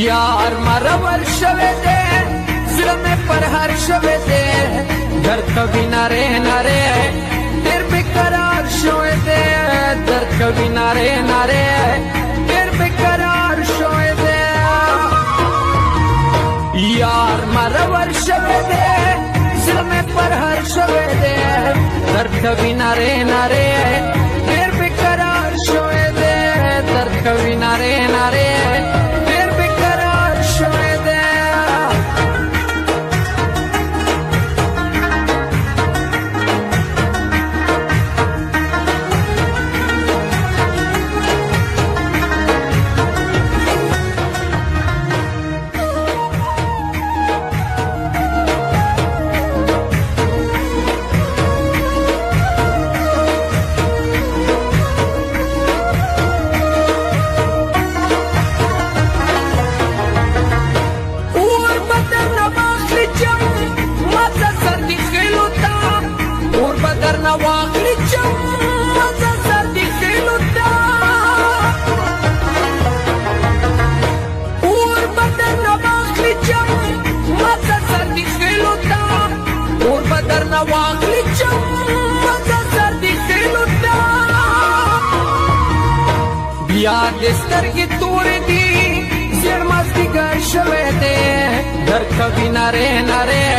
یار مرور شوه دے زړه مې پر هر شوه دے درد کوي ناره ناره ډېر بیقرار شوه دے درد کوي ناره ناره ډېر بیقرار شوه دے یار مرور شوه دے زړه مې پر هر شوه دے درد کوي ناره ناره ډېر بیقرار شوه دے درد کوي ناره ناره واخلي جم مزه سر دي خيلو تا اور بدر نه واخلي جم مزه سر دي خيلو تا اور بدر نه واخلي جم مزه سر دي خيلو تا بیا د سترګې تورې دي زړ مازدیګر شوی دی در کوي ناره ناره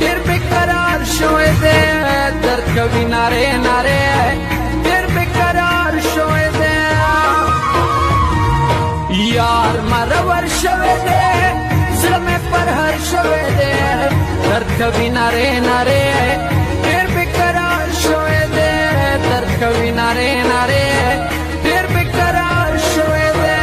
ډېر بیقرار شوی دی درد کوي ناره ناره ډېر بیقرار شوی دی یار مرور شوی دی زړه مې پر هر شوی دی درد کوي ناره ناره ډېر بیقرار شوی دی درد کوي ناره ناره ډېر بیقرار شوی دی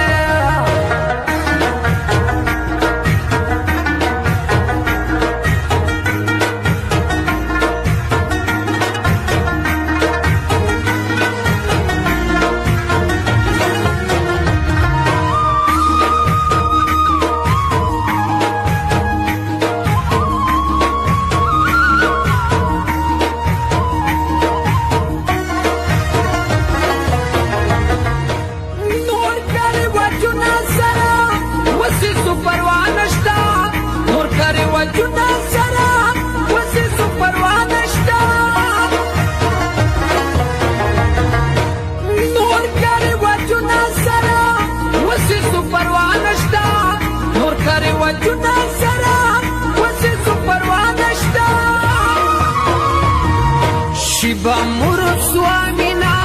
شیبا مرد سوامینا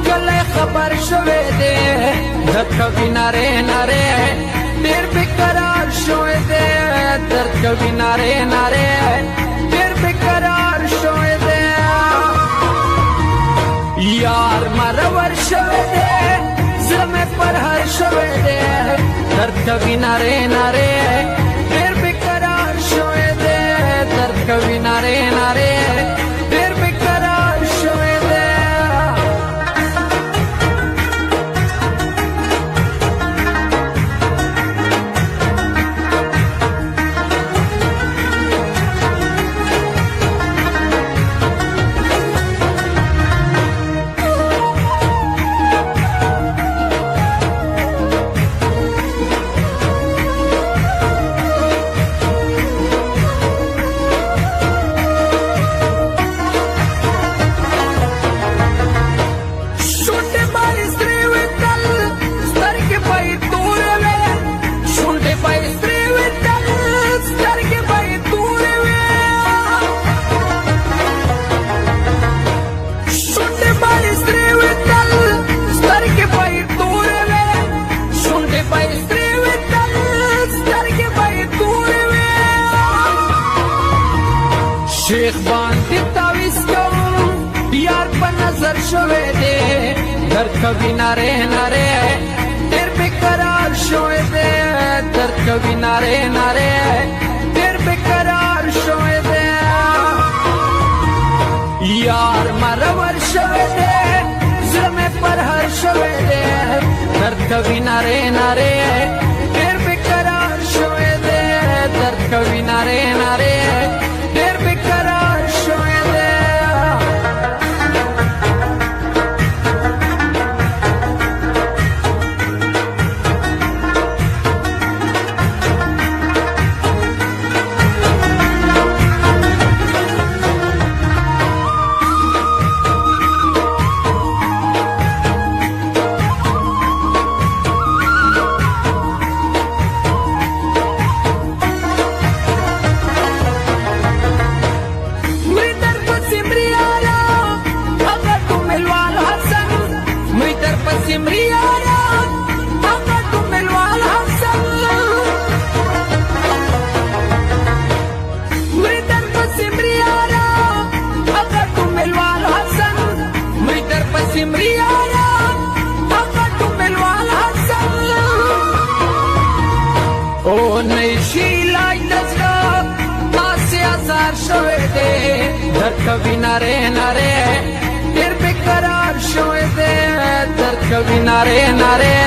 کلی خبر شوه دے درد کوي ناره ناره ډېر بیقرار شوه دے درد کوي ناره ناره ډېر بیقرار شوه دے یار مرور شوه دے زړه مې پر هر شوه دے درد کوي ناره ناره ډېر بیقرار شوه دے درد کوي ناره ناره ډېر بیقرار شوه دے شیخ باندې تاویز کوم یار په نظر شوی دی درد کوي ناره ناره ډېر بیقرار شوی دی درد کوي ناره ناره ډېر بیقرار شوی دی یار مرور شوی دی زړه مې پر هر شوی دی درد کوي ناره ناره ډېر بیقرار شوی دی درد کوي ناره ناره ډېر بیقرار شوی دی مریارا هغه تو ملوال حسن مری در پسې مریارا هغه تو ملوال حسن مری در پسې مریارا هغه تو ملوال حسن او نشي لای دزګه تاسې ازار شوی دی در کوي ناره ناره ډېر بېقرار شوی دی در کوي ناره ناره